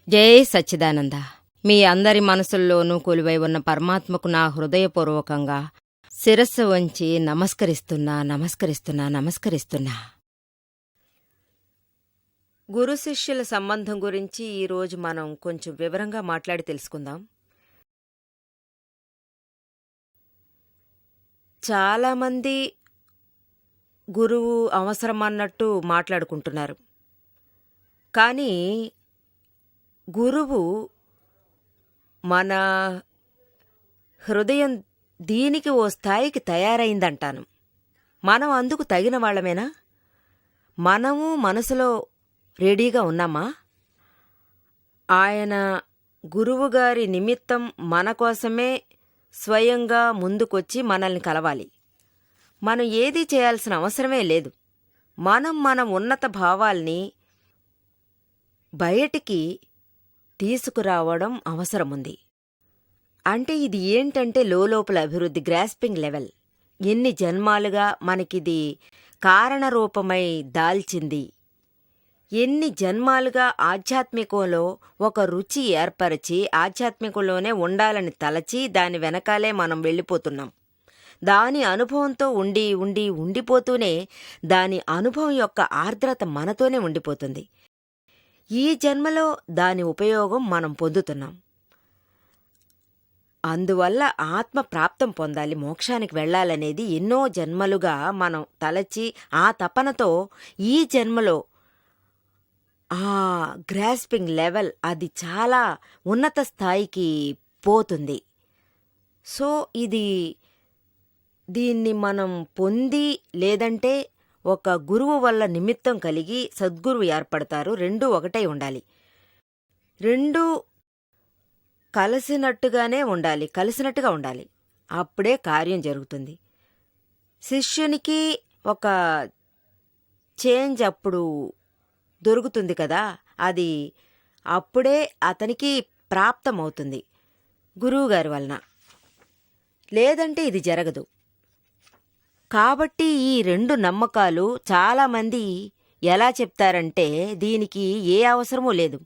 జై సచ్చిదానంద. మీ అందరి మనసుల్లోనూ కొలువై ఉన్న పరమాత్మకు నా హృదయపూర్వకంగా శిరస్సు వంచి నమస్కరిస్తున్నా. గురు శిష్యుల సంబంధం గురించి ఈరోజు మనం కొంచెం వివరంగా మాట్లాడి తెలుసుకుందాం. చాలామంది గురువు అవసరమన్నట్టు మాట్లాడుకుంటున్నారు. కానీ గురువు మన హృదయం దీనికి ఓ స్థాయికి తయారైందంటాను. మనం అందుకు తగిన వాళ్ళమేనా? మనము మనసులో రెడీగా ఉన్నామా? ఆయన గురువుగారి నిమిత్తం మన కోసమే స్వయంగా ముందుకొచ్చి మనల్ని కలవాలి. మనం ఏదీ చేయాల్సిన అవసరమే లేదు. మన ఉన్నత భావాల్ని బయటికి తీసుకురావడం అవసరముంది. అంటే ఇది ఏంటంటే లోపల అభివృద్ధి, గ్రాస్పింగ్ లెవెల్. ఎన్ని జన్మాలుగా మనకిది కారణరూపమై దాల్చింది. ఎన్ని జన్మాలుగా ఆధ్యాత్మికంలో ఒక రుచి ఏర్పరిచి ఆధ్యాత్మికంలోనే ఉండాలని తలచి దాని వెనకాలే మనం వెళ్ళిపోతున్నాం. దాని అనుభవంతో ఉండిపోతూనే దాని అనుభవం యొక్క ఆర్ద్రత మనతోనే ఉండిపోతుంది. ఈ జన్మలో దాని ఉపయోగం మనం పొందుతున్నాం. అందువల్ల ఆత్మ ప్రాప్తం పొందాలి, మోక్షానికి వెళ్లాలనేది ఎన్నో జన్మలుగా మనం తలచి ఆ తపనతో ఈ జన్మలో ఆ గ్రాస్పింగ్ లెవెల్ అది చాలా ఉన్నత స్థాయికి పోతుంది. సో దీన్ని మనం పొంది లేదంటే ఒక గురువు వల్ల నిమిత్తం కలిగి సద్గురువు ఏర్పడతారు. రెండూ ఒకటై ఉండాలి. రెండూ కలిసినట్టుగా ఉండాలి. అప్పుడే కార్యం జరుగుతుంది. శిష్యునికి ఒక చేంజ్ అప్పుడు దొరుకుతుంది కదా, అది అప్పుడే అతనికి ప్రాప్తమవుతుంది గురువుగారి వలన. లేదంటే ఇది జరగదు. కాబట్టి ఈ రెండు నమ్మకాలు చాలామంది ఎలా చెప్తారంటే దీనికి ఏ అవసరమూ లేదు.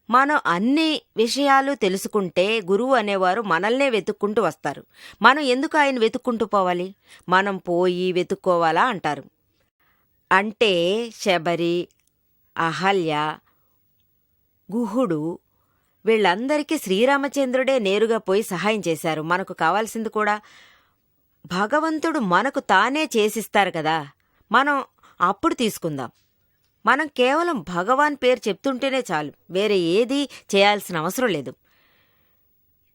మనం అన్ని విషయాలు తెలుసుకుంటే గురువు అనేవారు మనల్నే వెతుక్కుంటూ వస్తారు. మనం ఎందుకు ఆయన వెతుక్కుంటూ పోవాలి? మనం పోయి వెతుక్కోవాలా అంటారు. అంటే శబరి, అహల్య, గుహుడు వీళ్ళందరికీ శ్రీరామచంద్రుడే నేరుగా పోయి సహాయం చేశారు. మనకు కావాల్సింది కూడా భగవంతుడు మనకు తానే చేసిస్తారు కదా, మనం అప్పుడు తీసుకుందాం. మనం కేవలం భగవాన్ పేరు చెప్తుంటేనే చాలు, వేరే ఏదీ చేయాల్సిన అవసరం లేదు.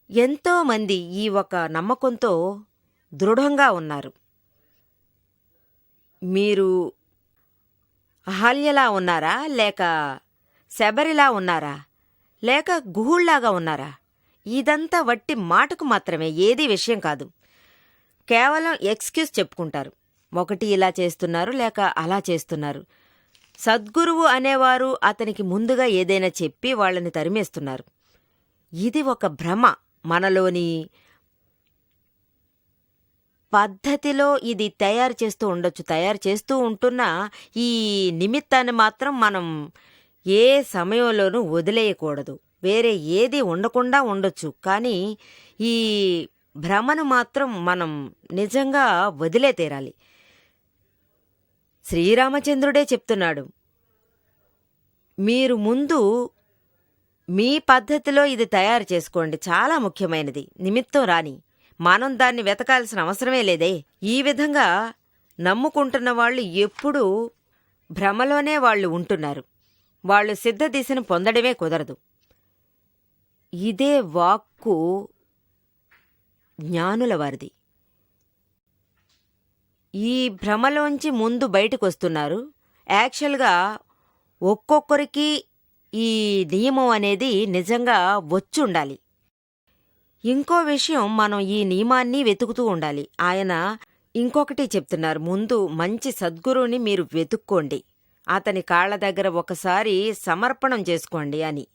ఎంతోమంది ఈ ఒక నమ్మకంతో దృఢంగా ఉన్నారు. మీరు అహల్యలా ఉన్నారా, లేక శబరిలా ఉన్నారా, లేక గుహుళ్లాగా ఉన్నారా? ఇదంతా వట్టి మాటకు మాత్రమే, ఏదీ విషయం కాదు. కేవలం ఎక్స్క్యూజ్ చెప్పుకుంటారు. ఒకటి ఇలా చేస్తున్నారు, లేక అలా చేస్తున్నారు. సద్గురువు అనేవారు అతనికి ముందుగా ఏదైనా చెప్పి వాళ్ళని తరిమేస్తున్నారు. ఇది ఒక భ్రమ. మనలోని పద్ధతిలో ఇది తయారు చేస్తూ ఉంటున్నా ఈ నిమిత్తాన్ని మాత్రం మనం ఏ సమయంలోనూ వదిలేయకూడదు. వేరే ఏది ఉండకుండా ఉండొచ్చు, కానీ ఈ భ్రమను మాత్రం మనం నిజంగా వదిలే తీరాలి. శ్రీరామచంద్రుడే చెప్తున్నాడు, మీరు ముందు మీ పద్ధతిలో ఇది తయారు చేసుకోండి, చాలా ముఖ్యమైనది, నిమిత్తం రాని. మనం దాన్ని వెతకాల్సిన అవసరమే లేదే. ఈ విధంగా నమ్ముకుంటున్న వాళ్ళు ఎప్పుడూ భ్రమలోనే వాళ్ళు ఉంటున్నారు. వాళ్ళు సిద్ధ దిశను పొందడమే కుదరదు. ఇదే వాక్కు జ్ఞానుల వారిది. ఈ భ్రమలోంచి ముందు బయటకొస్తున్నారు. యాక్చువల్గా ఒక్కొక్కరికి ఈ నియమం అనేది నిజంగా వచ్చుండాలి. ఇంకో విషయం, మనం ఈ నియమాన్ని వెతుకుతూ ఉండాలి. ఆయన ఇంకొకటి చెప్తున్నారు, ముందు మంచి సద్గురువుని మీరు వెతుక్కోండి, అతని కాళ్ల దగ్గర ఒకసారి సమర్పణం చేసుకోండి అని,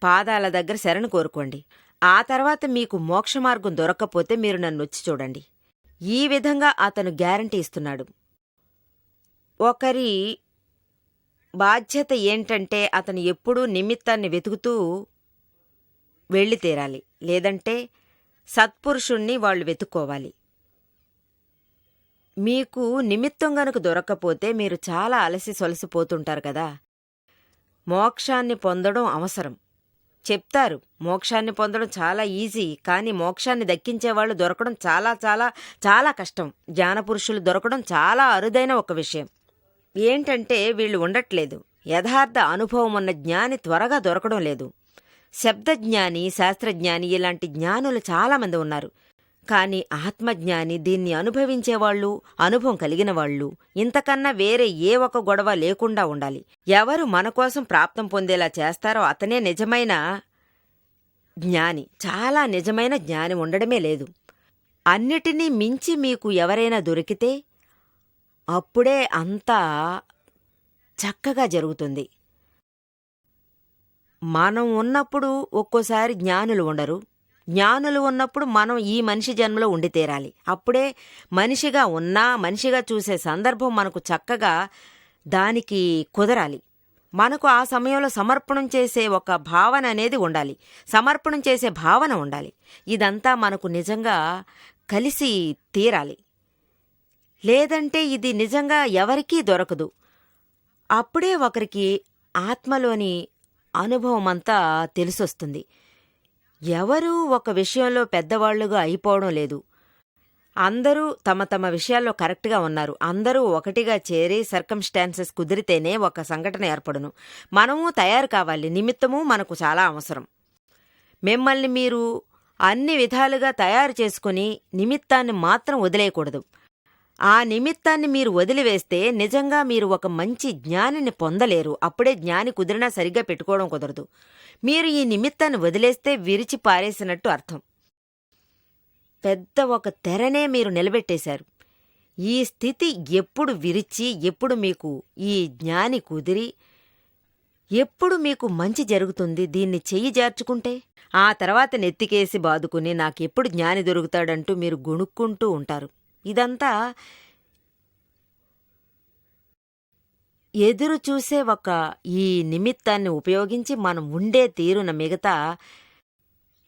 పాదాల దగ్గర శరణు కోరుకోండి. ఆ తర్వాత మీకు మోక్షమార్గం దొరక్కపోతే మీరు నన్నొచ్చి చూడండి. ఈ విధంగా అతను గ్యారంటీ ఇస్తున్నాడు. ఒకరి బాధ్యత ఏంటంటే అతను ఎప్పుడూ నిమిత్తాన్ని వెతుకుతూ వెళ్ళి తీరాలి. లేదంటే సత్పురుషుణ్ణి వాళ్ళు వెతుక్కోవాలి. మీకు నిమిత్తం గనుక దొరక్కపోతే మీరు చాలా అలసి సొలసిపోతుంటారు కదా. మోక్షాన్ని పొందడం అవసరం. చెప్తారు మోక్షాన్ని పొందడం చాలా ఈజీ, కానీ మోక్షాన్ని దక్కించేవాళ్ళు దొరకడం చాలా చాలా చాలా కష్టం. జ్ఞానపురుషులు దొరకడం చాలా అరుదైన ఒక విషయం. ఏంటంటే వీళ్ళు ఉండట్లేదు. యథార్థ అనుభవం ఉన్న జ్ఞాని త్వరగా దొరకడం లేదు. శబ్దజ్ఞాని, శాస్త్రజ్ఞాని ఇలాంటి జ్ఞానులు చాలామంది ఉన్నారు. కానీ ఆత్మజ్ఞాని, దీన్ని అనుభవించేవాళ్ళు, అనుభవం కలిగిన వాళ్ళు, ఇంతకన్నా వేరే ఏ ఒక గొడవ లేకుండా ఉండాలి. ఎవరు మన కోసం ప్రాప్తం పొందేలా చేస్తారో అతనే నిజమైన జ్ఞాని. చాలా నిజమైన జ్ఞాని ఉండడమే లేదు. అన్నిటినీ మించి మీకు ఎవరైనా దొరికితే అప్పుడే అంతా చక్కగా జరుగుతుంది. మనం ఉన్నప్పుడు ఒక్కోసారి జ్ఞానులు ఉండరు. జ్ఞానులు ఉన్నప్పుడు మనం ఈ మనిషి జన్మలో ఉండి తీరాలి. అప్పుడే మనిషిగా ఉన్నా, మనిషిగా చూసే సందర్భం మనకు చక్కగా దానికి కుదరాలి. మనకు ఆ సమయంలో సమర్పణం చేసే ఒక భావన అనేది ఉండాలి. సమర్పణం చేసే భావన ఉండాలి. ఇదంతా మనకు నిజంగా కలిసి తీరాలి. లేదంటే ఇది నిజంగా ఎవరికీ దొరకదు. అప్పుడే ఒకరికి ఆత్మలోని అనుభవమంతా తెలిసొస్తుంది. ఎవరూ ఒక విషయంలో పెద్దవాళ్లుగా అయిపోవడం లేదు. అందరూ తమ తమ విషయాల్లో కరెక్ట్గా ఉన్నారు. అందరూ ఒకటిగా చేరి సర్కమ్స్టాన్సెస్ కుదిరితేనే ఒక సంఘటన ఏర్పడును. మనము తయారు కావాలి. నిమిత్తము మనకు చాలా అవసరం. మిమ్మల్ని మీరు అన్ని విధాలుగా తయారు చేసుకుని నిమిత్తాన్ని మాత్రం వదిలేయకూడదు. ఆ నిమిత్తాన్ని మీరు వదిలివేస్తే నిజంగా మీరు ఒక మంచి జ్ఞానిని పొందలేరు. అప్పుడే జ్ఞాని కుదిరినా సరిగ్గా పెట్టుకోవడం కుదరదు. మీరు ఈ నిమిత్తాన్ని వదిలేస్తే విరిచి పారేసినట్టు అర్థం. పెద్ద ఒక తెరనే మీరు నిలబెట్టేశారు. ఈ స్థితి ఎప్పుడు విరిచి, ఎప్పుడు మీకు ఈ జ్ఞాని కుదిరి, ఎప్పుడు మీకు మంచి జరుగుతుంది దీన్ని చెయ్యి జార్చుకుంటే? ఆ తర్వాత నెత్తికేసి బాదుకుని నాకెప్పుడు జ్ఞాని దొరుకుతాడంటూ మీరు గొణుక్కుంటూ ఉంటారు. ఇదంతా ఎదురు చూసే ఒక ఈ నిమిత్తాన్ని ఉపయోగించి మనం ఉండే తీరున మిగతా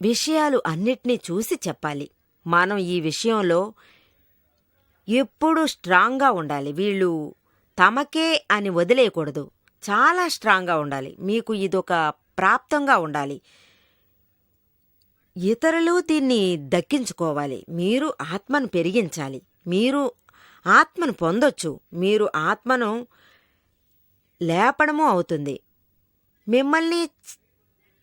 విషయాలు అన్నిటినీ చూసి చెప్పాలి. మనం ఈ విషయంలో ఎప్పుడూ స్ట్రాంగ్గా ఉండాలి. వీళ్ళు తమకే అని వదిలేయకూడదు. చాలా స్ట్రాంగ్గా ఉండాలి. మీకు ఇదొక ప్రాప్తంగా ఉండాలి. ఇతరులు దీన్ని దక్కించుకోవాలి. మీరు ఆత్మను పెరిగించాలి. మీరు ఆత్మను పొందొచ్చు. మీరు ఆత్మను లేపడమూ అవుతుంది. మిమ్మల్ని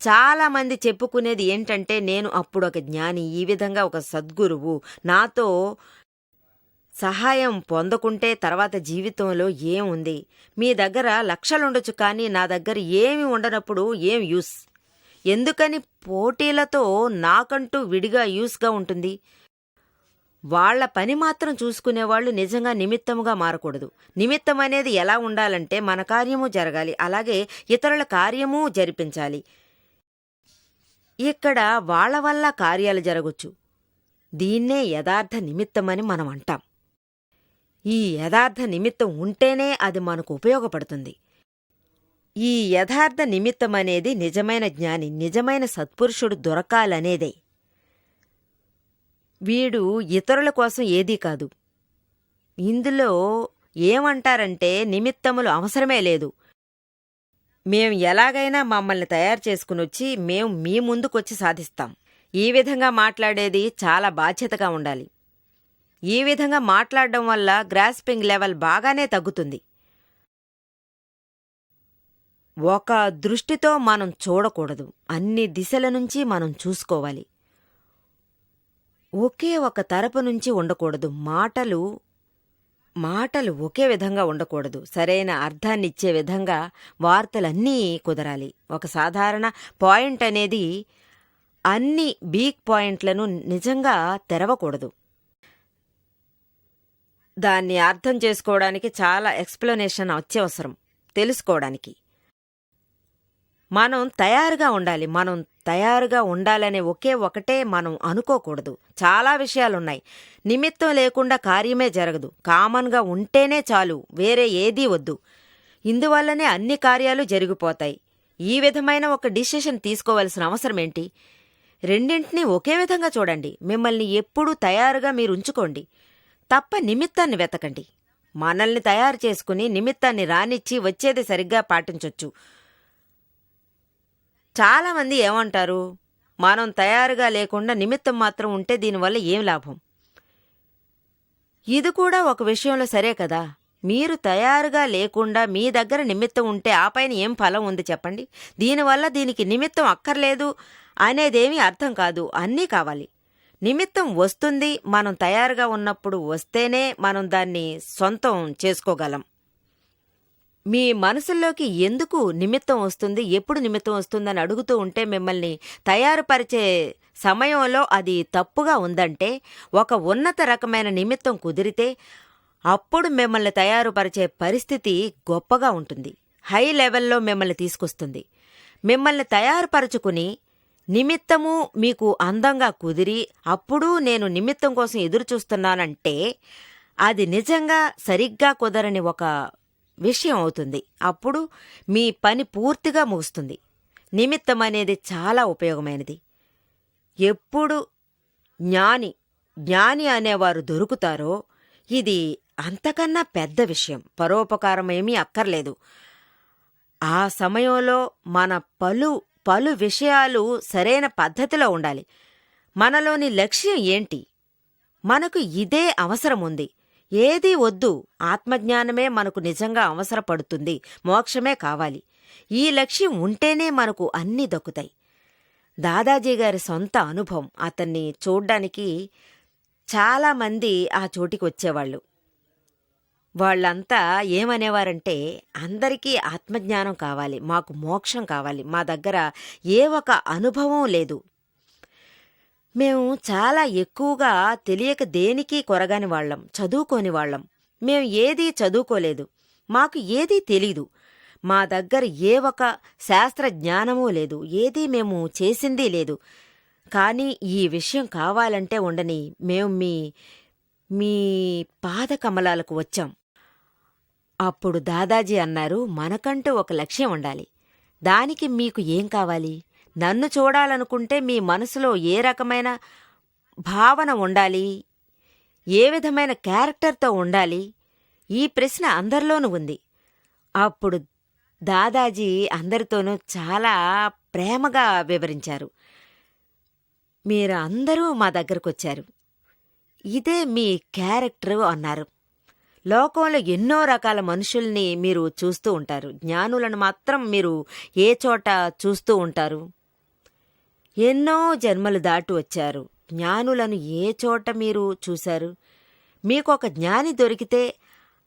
చాలామంది చెప్పుకునేది ఏంటంటే, నేను అప్పుడు ఒక జ్ఞాని, ఈ విధంగా ఒక సద్గురువు, నాతో సహాయం పొందకుంటే తర్వాత జీవితంలో ఏముంది? మీ దగ్గర లక్షలుండొచ్చు, కానీ నా దగ్గర ఏమి ఉండనప్పుడు ఏం యూస్? ఎందుకని పోటీలతో నాకంటూ విడిగా యూస్గా ఉంటుంది? వాళ్ల పని మాత్రం చూసుకునేవాళ్లు నిజంగా నిమిత్తముగా మారకూడదు. నిమిత్తం అనేది ఎలా ఉండాలంటే మన కార్యము జరగాలి, అలాగే ఇతరుల కార్యమూ జరిపించాలి. ఇక్కడ వాళ్ల వల్ల కార్యాలు జరగొచ్చు. దీన్నే యథార్థ నిమిత్తమని మనం అంటాం. ఈ యథార్థ నిమిత్తం ఉంటేనే అది మనకు ఉపయోగపడుతుంది. ఈ యథార్థ నిమిత్తమనేది నిజమైన జ్ఞాని, నిజమైన సత్పురుషుడు దొరకాలనేదే. వీడు ఇతరుల కోసం ఏదీ కాదు. ఇందులో ఏమంటారంటే నిమిత్తములు అవసరమే లేదు. మేం ఎలాగైనా మమ్మల్ని తయారు చేసుకునొచ్చి మేం మీ ముందుకొచ్చి సాధిస్తాం. ఈ విధంగా మాట్లాడేది చాలా బాధ్యతగా ఉండాలి. ఈ విధంగా మాట్లాడడం వల్ల గ్రాస్పింగ్ లెవెల్ బాగానే తగ్గుతుంది. ఒక దృష్టితో మనం చూడకూడదు. అన్ని దిశల నుంచి మనం చూసుకోవాలి. ఒకే ఒక తరపు నుంచి ఉండకూడదు. మాటలు ఒకే విధంగా ఉండకూడదు. సరైన అర్థాన్నిచ్చే విధంగా వార్తలన్నీ కుదరాలి. ఒక సాధారణ పాయింట్ అనేది అన్ని వీక్ పాయింట్లను నిజంగా తెరవకూడదు. దాన్ని అర్థం చేసుకోవడానికి చాలా ఎక్స్ప్లెనేషన్ అత్యవసరం. తెలుసుకోవడానికి మనం తయారుగా ఉండాలి. మనం తయారుగా ఉండాలనే ఒకటే మనం అనుకోకూడదు. చాలా విషయాలున్నాయి. నిమిత్తం లేకుండా కార్యమే జరగదు. కామన్గా ఉంటేనే చాలు, వేరే ఏదీ వద్దు. ఇందువల్లనే అన్ని కార్యాలు జరిగిపోతాయి. ఈ విధమైన ఒక డిసిషన్ తీసుకోవలసిన అవసరమేంటి? రెండింటినీ ఒకే విధంగా చూడండి. మిమ్మల్ని ఎప్పుడూ తయారుగా మీరుంచుకోండి. తప్ప నిమిత్తాన్ని వెతకండి. మనల్ని తయారు చేసుకుని నిమిత్తాన్ని రానిచ్చి వచ్చేది సరిగ్గా పాటించొచ్చు. చాలామంది ఏమంటారు, మనం తయారుగా లేకుండా నిమిత్తం మాత్రం ఉంటే దీనివల్ల ఏం లాభం? ఇది కూడా ఒక విషయంలో సరే కదా. మీరు తయారుగా లేకుండా మీ దగ్గర నిమిత్తం ఉంటే ఆ పైన ఏం ఫలం ఉంది చెప్పండి? దీనివల్ల దీనికి నిమిత్తం అక్కర్లేదు అనేదేమీ అర్థం కాదు. అన్నీ కావాలి. నిమిత్తం వస్తుంది, మనం తయారుగా ఉన్నప్పుడు వస్తేనే మనం దాన్ని సొంతం చేసుకోగలం. మీ మనసుల్లోకి ఎందుకు నిమిత్తం వస్తుంది, ఎప్పుడు నిమిత్తం వస్తుందని అడుగుతూ ఉంటే మిమ్మల్ని తయారుపరిచే సమయంలో అది తప్పుగా ఉందంటే, ఒక ఉన్నత రకమైన నిమిత్తం కుదిరితే అప్పుడు మిమ్మల్ని తయారుపరిచే పరిస్థితి గొప్పగా ఉంటుంది. హై లెవెల్లో మిమ్మల్ని తీసుకొస్తుంది. మిమ్మల్ని తయారుపరుచుకుని నిమిత్తము మీకు అందంగా కుదిరి అప్పుడు నేను నిమిత్తం కోసం ఎదురుచూస్తున్నానంటే అది నిజంగా సరిగ్గా కుదరని ఒక విషయం అవుతుంది. అప్పుడు మీ పని పూర్తిగా ముగుస్తుంది. నిమిత్తం అనేది చాలా ఉపయోగమైనది. ఎప్పుడు జ్ఞాని అనేవారు దొరుకుతారో ఇది అంతకన్నా పెద్ద విషయం. పరోపకారమేమీ అక్కర్లేదు. ఆ సమయంలో మన పలు విషయాలు సరైన పద్ధతిలో ఉండాలి. మనలోని లక్ష్యం ఏంటి? మనకు ఇదే అవసరం ఉంది, ఏదీ వద్దు. ఆత్మజ్ఞానమే మనకు నిజంగా అవసరపడుతుంది. మోక్షమే కావాలి. ఈ లక్ష్యం ఉంటేనే మనకు అన్నీ దక్కుతాయి. దాదాజీ గారి సొంత అనుభవం. అతన్ని చూడ్డానికి చాలామంది ఆ చోటికి వచ్చేవాళ్ళు. వాళ్ళంతా ఏమనేవారంటే, అందరికీ ఆత్మజ్ఞానం కావాలి, మాకు మోక్షం కావాలి, మా దగ్గర ఏ ఒక అనుభవం లేదు. మేము చాలా ఎక్కువగా తెలియక దేనికి కొరగాని వాళ్ళం, చదువుకోని వాళ్ళం. మేము ఏదీ చదువుకోలేదు, మాకు ఏదీ తెలీదు. మా దగ్గర ఏ ఒక శాస్త్ర జ్ఞానమూ లేదు, ఏదీ మేము చేసిందీ లేదు. కానీ ఈ విషయం కావాలంటే ఉండని మేము మీ పాదకమలాలకు వచ్చాం. అప్పుడు దాదాజీ అన్నారు, మనకంటూ ఒక లక్ష్యం ఉండాలి. దానికి మీకు ఏం కావాలి? నన్ను చూడాలనుకుంటే మీ మనసులో ఏ రకమైన భావన ఉండాలి, ఏ విధమైన క్యారెక్టర్తో ఉండాలి? ఈ ప్రశ్న అందరిలోనూ ఉంది. అప్పుడు దాదాజీ అందరితోనూ చాలా ప్రేమగా వివరించారు. మీరు అందరూ మా దగ్గరకొచ్చారు, ఇదే మీ క్యారెక్టరు అన్నారు. లోకంలో ఎన్నో రకాల మనుషుల్ని మీరు చూస్తూ ఉంటారు. జ్ఞానులను మాత్రం మీరు ఏ చోట చూస్తూ ఉంటారు? ఎన్నో జన్మలు దాటి వచ్చారు. జ్ఞానులను ఏ చోట మీరు చూశారు? మీకొక జ్ఞాని దొరికితే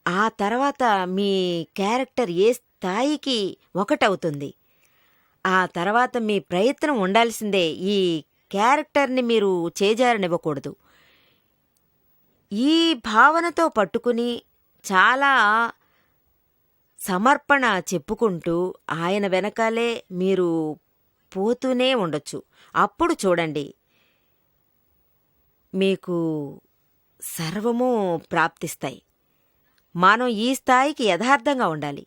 ఆ తర్వాత మీ క్యారెక్టర్ ఏ స్థాయికి ఒకటవుతుంది. ఆ తర్వాత మీ ప్రయత్నం ఉండాల్సిందే. ఈ క్యారెక్టర్ని మీరు చేజారనివ్వకూడదు. ఈ భావనతో పట్టుకుని చాలా సమర్పణ చెప్పుకుంటూ ఆయన వెనకాలే మీరు పోతూనే ఉండొచ్చు. అప్పుడు చూడండి, మీకు సర్వము ప్రాప్తిస్తాయి. మనం ఈ స్థాయికి యథార్థంగా ఉండాలి.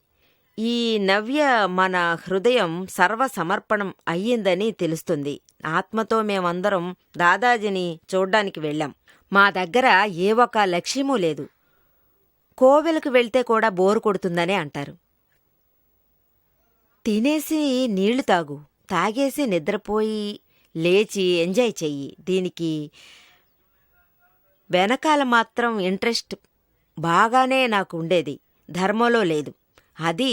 ఈ నవ్య మన హృదయం సర్వసమర్పణం అయ్యిందని తెలుస్తుంది. ఆత్మతో మేమందరం దాదాజీని చూడ్డానికి వెళ్ళాం. మా దగ్గర ఏ ఒక లక్ష్యమూ లేదు. కోవెలకు వెళ్తే కూడా బోరు కొడుతుందనే అంటారు. తినేసి నీళ్లు తాగు, తాగేసి నిద్రపోయి లేచి ఎంజాయ్ చెయ్యి. దీనికి వెనకాల మాత్రం ఇంట్రెస్ట్ బాగానే నాకు ఉండేది. ధర్మంలో లేదు, అది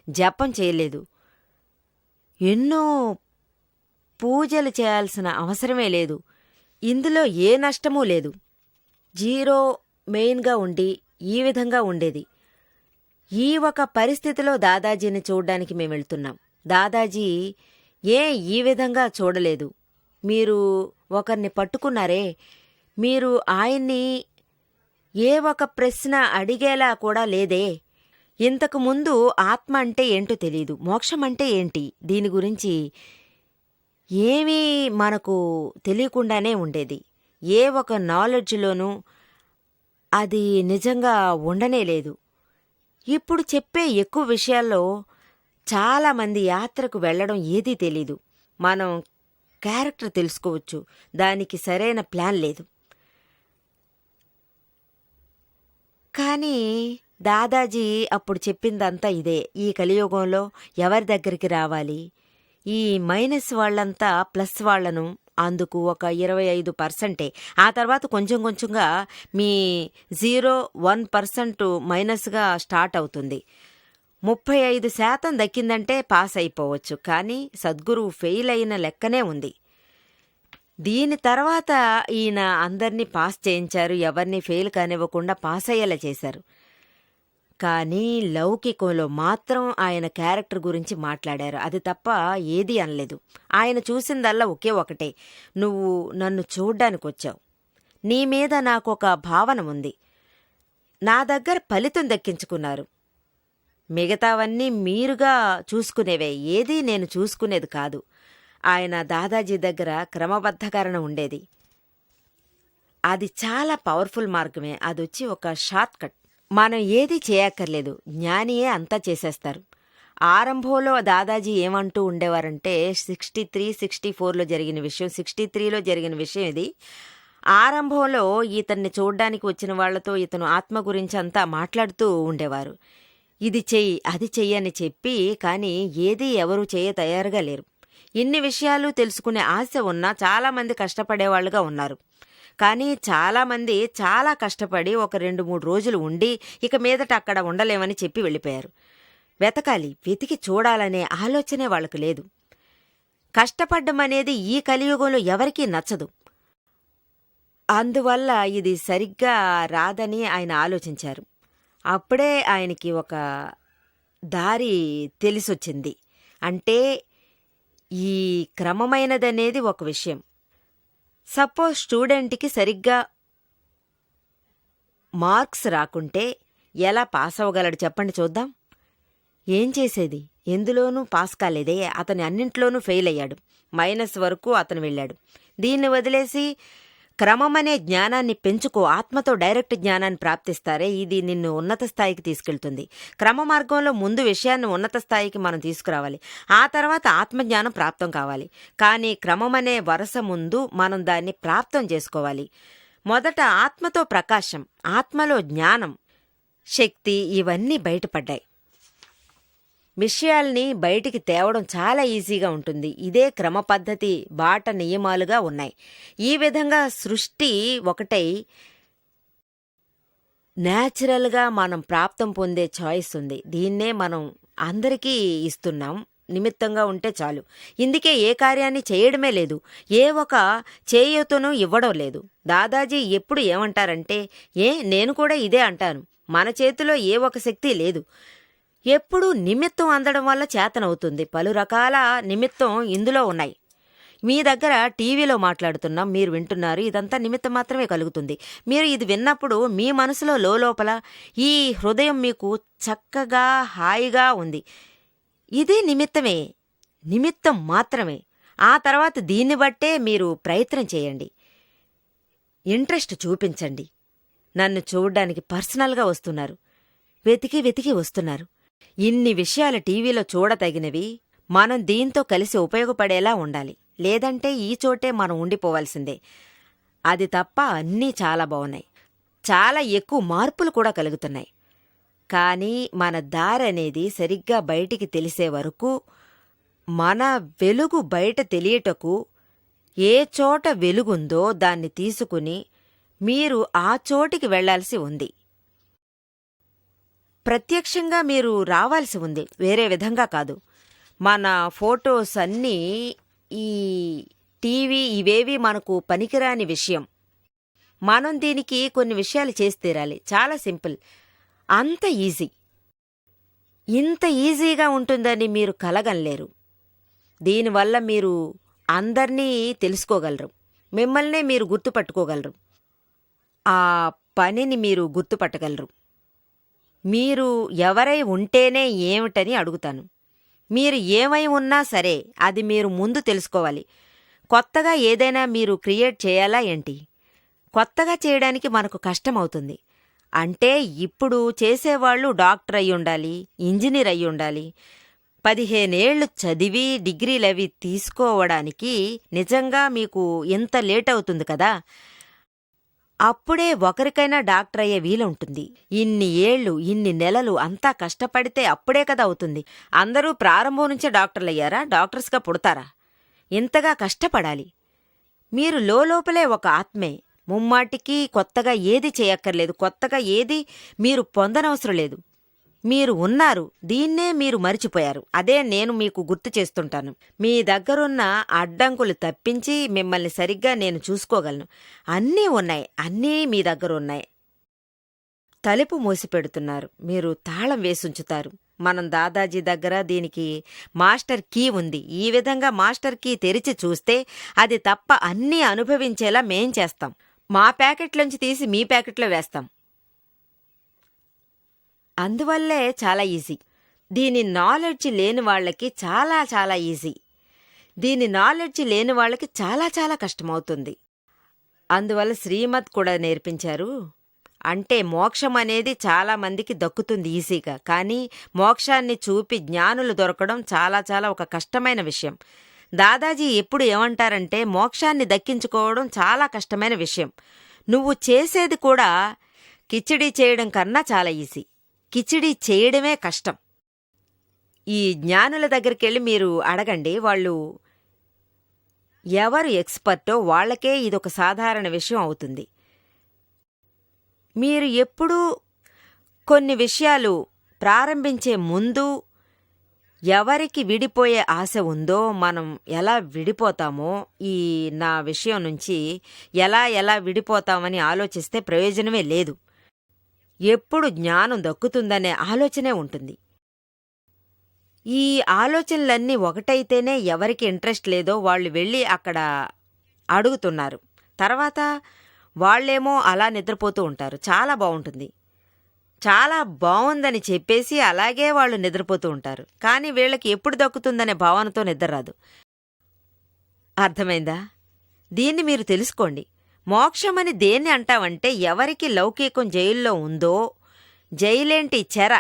జపం చేయలేదు. ఎన్నో పూజలు చేయాల్సిన అవసరమే లేదు. ఇందులో ఏ నష్టమూ లేదు. జీరో మెయిన్గా ఉండి ఈ విధంగా ఉండేది. ఈ ఒక పరిస్థితిలో దాదాజీని చూడ్డానికి మేము వెళ్తున్నాం. దాదాజీ ఈ విధంగా చూడలేదు. మీరు ఒకరిని పట్టుకున్నారే, మీరు ఆయన్ని ఏ ఒక ప్రశ్న అడిగేలా కూడా లేదే. ఇంతకు ముందు ఆత్మ అంటే ఏంటో తెలీదు, మోక్షం అంటే ఏంటి, దీని గురించి ఏమీ మనకు తెలియకుండానే ఉండేది. ఏ ఒక నాలెడ్జ్లోనూ అది నిజంగా ఉండనే లేదు. ఇప్పుడు చెప్పే ఎక్కువ విషయాల్లో చాలామంది యాత్రకు వెళ్ళడం ఏదీ తెలీదు. మనం క్యారెక్టర్ తెలుసుకోవచ్చు, దానికి సరైన ప్లాన్ లేదు. కానీ దాదాజీ అప్పుడు చెప్పిందంతా ఇదే. ఈ కలియుగంలో ఎవరి దగ్గరికి రావాలి, ఈ మైనస్ వాళ్ళంతా ప్లస్ వాళ్లను అందుకు ఒక 25%. ఆ తర్వాత కొంచెం కొంచెంగా మీ 0-1% మైనస్గా స్టార్ట్ అవుతుంది. 35% దక్కిందంటే పాస్ అయిపోవచ్చు. కానీ సద్గురువు ఫెయిల్ అయిన లెక్కనే ఉంది. దీని తర్వాత ఈయన అందర్నీ పాస్ చేయించారు, ఎవరిని ఫెయిల్ కానివ్వకుండా పాస్ అయ్యేలా చేశారు. కానీ లౌకికంలో మాత్రం ఆయన క్యారెక్టర్ గురించి మాట్లాడారు. అది తప్ప ఏదీ అనలేదు. ఆయన చూసిందల్లా ఒకే ఒకటే, నువ్వు నన్ను చూడ్డానికొచ్చావు, నీ మీద నాకొక భావన ఉంది, నా దగ్గర ఫలితం దక్కించుకున్నారు, మిగతావన్నీ మీరుగా చూసుకునేవే, ఏదీ నేను చూసుకునేది కాదు. ఆయన దాదాజీ దగ్గర క్రమబద్ధకరణ ఉండేది. అది చాలా పవర్ఫుల్ మార్గమే. అదొచ్చి ఒక షార్ట్ కట్. మనం ఏదీ చేయక్కర్లేదు, జ్ఞానియే అంతా చేసేస్తారు. ఆరంభంలో దాదాజీ ఏమంటూ ఉండేవారంటే 63-64లో జరిగిన విషయం, 63లో జరిగిన విషయం ఇది. ఆరంభంలో ఇతన్ని చూడ్డానికి వచ్చిన వాళ్లతో ఇతను ఆత్మ గురించి అంతా మాట్లాడుతూ ఉండేవారు. ఇది చెయ్యి, అది చెయ్యి అని చెప్పి, కానీ ఏదీ ఎవరూ చేయ తయారుగా లేరు. ఇన్ని విషయాలు తెలుసుకునే ఆశ ఉన్నా చాలామంది కష్టపడేవాళ్లుగా ఉన్నారు. కానీ చాలామంది చాలా కష్టపడి ఒక 2-3 రోజులు ఉండి ఇక మీదట అక్కడ ఉండలేమని చెప్పి వెళ్ళిపోయారు. వెతకాలి, వెతికి చూడాలనే ఆలోచనే వాళ్లకు లేదు. కష్టపడ్డం అనేది ఈ కలియుగంలో ఎవరికీ నచ్చదు. అందువల్ల ఇది సరిగ్గా రాదని ఆయన ఆలోచించారు. అప్పుడే ఆయనకి ఒక దారి తెలిసొచ్చింది. అంటే ఈ క్రమమైనదనేది ఒక విషయం. సపోజ్ స్టూడెంట్కి సరిగ్గా మార్క్స్ రాకుంటే ఎలా పాస్ అవ్వగలడు చెప్పండి చూద్దాం. ఏం చేసేది? ఎందులోనూ పాస్ కాలేదే, అతని అన్నింట్లోనూ ఫెయిల్ అయ్యాడు, మైనస్ వరకు అతను వెళ్ళాడు. దీన్ని వదిలేసి క్రమమనే జ్ఞానాన్ని పెంచుకో, ఆత్మతో డైరెక్ట్ జ్ఞానాన్ని ప్రాప్తిస్తారే, ఇది నిన్ను ఉన్నత స్థాయికి తీసుకెళ్తుంది. క్రమ మార్గంలో ముందు విషయాన్ని ఉన్నత స్థాయికి మనం తీసుకురావాలి, ఆ తర్వాత ఆత్మజ్ఞానం ప్రాప్తం కావాలి. కానీ క్రమమనే వరుస ముందు మనం దాన్ని ప్రాప్తం చేసుకోవాలి. మొదట ఆత్మతో ప్రకాశం, ఆత్మలో జ్ఞానం, శక్తి ఇవన్నీ బయటపడ్డాయి. విషయాల్ని బయటికి తేవడం చాలా ఈజీగా ఉంటుంది. ఇదే క్రమ పద్ధతి, బాట నియమాలుగా ఉన్నాయి. ఈ విధంగా సృష్టి ఒకటై న్యాచురల్గా మనం ప్రాప్తం పొందే చాయిస్ ఉంది. దీన్నే మనం అందరికీ ఇస్తున్నాం. నిమిత్తంగా ఉంటే చాలు. ఇందుకే ఏ కార్యాన్ని చేయడమే లేదు, ఏ ఒక చేయూతను ఇవ్వడం లేదు. దాదాజీ ఎప్పుడు ఏమంటారంటే, నేను కూడా ఇదే అంటాను, మన చేతిలో ఏ ఒక శక్తి లేదు, ఎప్పుడూ నిమిత్తం అందడం వల్ల చేతనవుతుంది. పలు రకాల నిమిత్తం ఇందులో ఉన్నాయి. మీ దగ్గర టీవీలో మాట్లాడుతున్నాం, మీరు వింటున్నారు, ఇదంతా నిమిత్తం మాత్రమే కలుగుతుంది. మీరు ఇది విన్నప్పుడు మీ మనసులో లోపల ఈ హృదయం మీకు చక్కగా హాయిగా ఉంది. ఇది నిమిత్తమే, నిమిత్తం మాత్రమే. ఆ తర్వాత దీన్ని బట్టే మీరు ప్రయత్నం చేయండి, ఇంట్రెస్ట్ చూపించండి. నన్ను చూడ్డానికి పర్సనల్గా వస్తున్నారు, వెతికి వెతికి వస్తున్నారు. ఇన్ని విషయాలు టీవీలో చూడతగినవి. మనం దీంతో కలిసి ఉపయోగపడేలా ఉండాలి, లేదంటే ఈ చోటే మనం ఉండిపోవాల్సిందే. అది తప్ప అన్నీ చాలా బాగున్నాయి, చాలా ఎక్కువ మార్పులు కూడా కలుగుతున్నాయి. కానీ మన దారనేది సరిగ్గా బయటికి తెలిసే వరకు, మన వెలుగు బయట తెలియటకు ఏ చోట వెలుగుందో దాన్ని తీసుకుని మీరు ఆ చోటికి వెళ్లాల్సి ఉంది. ప్రత్యక్షంగా మీరు రావాల్సి ఉంది, వేరే విధంగా కాదు. మన ఫోటోస్ అన్నీ, ఈ టీవీ ఇవేవి మనకు పనికిరాని విషయం. మనం దీనికి కొన్ని విషయాలు చేసి తీరాలి. చాలా సింపుల్, అంత ఈజీ. ఇంత ఈజీగా ఉంటుందని మీరు కలగనలేరు. దీనివల్ల మీరు అందర్నీ తెలుసుకోగలరు, మిమ్మల్నే మీరు గుర్తుపట్టుకోగలరు, ఆ పనిని మీరు గుర్తుపట్టగలరు. మీరు ఎవరై ఉంటేనే ఏమిటని అడుగుతాను. మీరు ఏమై ఉన్నా సరే అది మీరు ముందు తెలుసుకోవాలి. కొత్తగా ఏదైనా మీరు క్రియేట్ చేయాలా ఏంటి? కొత్తగా చేయడానికి మనకు కష్టమవుతుంది. అంటే ఇప్పుడు చేసేవాళ్ళు డాక్టర్ అయ్యుండాలి, ఇంజనీర్ అయ్యుండాలి. 15 ఏళ్లు చదివి డిగ్రీలవి తీసుకోవడానికి నిజంగా మీకు ఇంత లేట్ అవుతుంది కదా. అప్పుడే ఒకరికైనా డాక్టర్ అయ్యే వీలుంటుంది. ఇన్ని ఏళ్లు, ఇన్ని నెలలు అంతా కష్టపడితే అప్పుడే కదా అవుతుంది. అందరూ ప్రారంభం నుంచే డాక్టర్లయ్యారా? డాక్టర్స్గా పుడతారా? ఇంతగా కష్టపడాలి. మీరు లోపలే ఒక ఆత్మే. ముమ్మాటికి కొత్తగా ఏది చేయక్కర్లేదు, కొత్తగా ఏది మీరు పొందనవసరం లేదు. మీరు ఉన్నారు, దీన్నే మీరు మరిచిపోయారు. అదే నేను మీకు గుర్తు చేస్తుంటాను. మీ దగ్గరున్న అడ్డంకులు తప్పించి మిమ్మల్ని సరిగ్గా నేను చూసుకోగలను. అన్నీ ఉన్నాయి, అన్నీ మీ దగ్గరున్నాయి. తలుపు మూసిపెడుతున్నారు, మీరు తాళం వేసుంచుతారు. మనం దాదాజీ దగ్గర దీనికి మాస్టర్ కీ ఉంది. ఈ విధంగా మాస్టర్ కీ తెరిచి చూస్తే అది తప్ప అన్నీ అనుభవించేలా మేం చేస్తాం. మా ప్యాకెట్లోంచి తీసి మీ ప్యాకెట్లో వేస్తాం. అందువల్లే చాలా ఈజీ. దీని నాలెడ్జ్ లేని వాళ్ళకి చాలా చాలా ఈజీ. దీని నాలెడ్జ్ లేని వాళ్ళకి చాలా చాలా కష్టమవుతుంది. అందువల్ల శ్రీమద్ కూడా నేర్పించారు. అంటే మోక్షం అనేది చాలా మందికి దక్కుతుంది ఈజీగా. కానీ మోక్షాన్ని చూపి జ్ఞానులు దొరకడం చాలా చాలా ఒక కష్టమైన విషయం. దాదాజీ ఎప్పుడు ఏమంటారంటే మోక్షాన్ని దక్కించుకోవడం చాలా కష్టమైన విషయం. నువ్వు చేసేది కూడా కిచిడీ చేయడం కన్నా చాలా ఈజీ. కిచిడీ చేయడమే కష్టం. ఈ జ్ఞానుల దగ్గరికెళ్ళి మీరు అడగండి, వాళ్ళు ఎవరు ఎక్స్పర్టో వాళ్లకే ఇదొక సాధారణ విషయం అవుతుంది. మీరు ఎప్పుడూ కొన్ని విషయాలు ప్రారంభించే ముందు ఎవరికి విడిపోయే ఆశ ఉందో, మనం ఎలా విడిపోతామో, ఈ నా విషయం నుంచి ఎలా విడిపోతామని ఆలోచిస్తే ప్రయోజనమే లేదు. ఎప్పుడు జ్ఞానం దక్కుతుందనే ఆలోచనే ఉంటుంది. ఈ ఆలోచనలన్నీ ఒకటైతేనే ఎవరికి ఇంట్రెస్ట్ లేదో వాళ్ళు వెళ్ళి అక్కడ అడుగుతున్నారు. తర్వాత వాళ్లేమో అలా నిద్రపోతూ ఉంటారు. చాలా బావుంటుంది, చాలా బావుందని చెప్పేసి అలాగే వాళ్ళు నిద్రపోతూ ఉంటారు. కానీ వీళ్ళకి ఎప్పుడు దక్కుతుందనే భావనతో నిద్ర రాదు. అర్థమైందా? దీన్ని మీరు తెలుసుకోండి. మోక్షమని దేన్ని అంటావంటే ఎవరికి లౌకికం జైల్లో ఉందో, జైలేంటి చెర,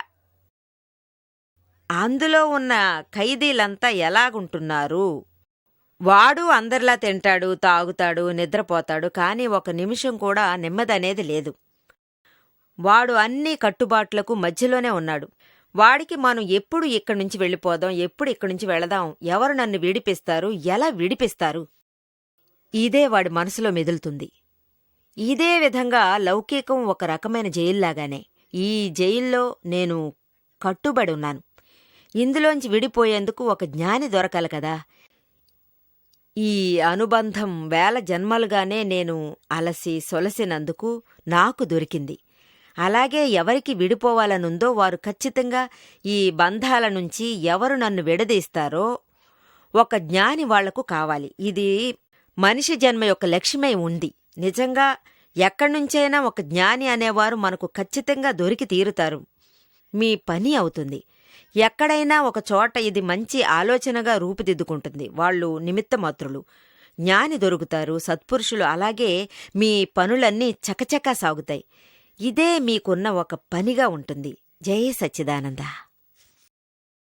అందులో ఉన్న ఖైదీలంతా ఎలాగుంటున్నారు. వాడు అందరిలా తింటాడు, తాగుతాడు, నిద్రపోతాడు. కానీ ఒక నిమిషం కూడా నెమ్మదనేది లేదు. వాడు అన్ని కట్టుబాట్లకు మధ్యలోనే ఉన్నాడు. వాడికి మనం ఎప్పుడు ఇక్కడి నుంచి వెళ్ళిపోదాం, ఎప్పుడు ఇక్కడి నుంచి వెళదాం, ఎవరు నన్ను విడిపిస్తారు, ఎలా విడిపిస్తారు, ఇదే వాడి మనసులో మెదులుతుంది. ఇదే విధంగా లౌకికం ఒక రకమైన జైల్లాగానే. ఈ జైల్లో నేను కట్టుబడి ఉన్నాను. ఇందులోంచి విడిపోయేందుకు ఒక జ్ఞాని దొరకాలి కదా. ఈ అనుబంధం వేల జన్మలుగానే నేను అలసి సొలసినందుకు నాకు దొరికింది. అలాగే ఎవరికి విడిపోవాలనుందో వారు ఖచ్చితంగా ఈ బంధాల నుంచి ఎవరు నన్ను విడదీస్తారో ఒక జ్ఞాని వాళ్లకు కావాలి. ఇది మనిషి జన్మ యొక్క లక్ష్యమై ఉంది. నిజంగా ఎక్కడ్నుంచైనా ఒక జ్ఞాని అనేవారు మనకు ఖచ్చితంగా దొరికి తీరుతారు. మీ పని అవుతుంది. ఎక్కడైనా ఒక చోట ఇది మంచి ఆలోచనగా రూపుదిద్దుకుంటుంది. వాళ్ళు నిమిత్తమాత్రులు. జ్ఞాని దొరుకుతారు, సత్పురుషులు. అలాగే మీ పనులన్నీ చకచకా సాగుతాయి. ఇదే మీకున్న ఒక పనిగా ఉంటుంది. జై సచ్చిదానంద.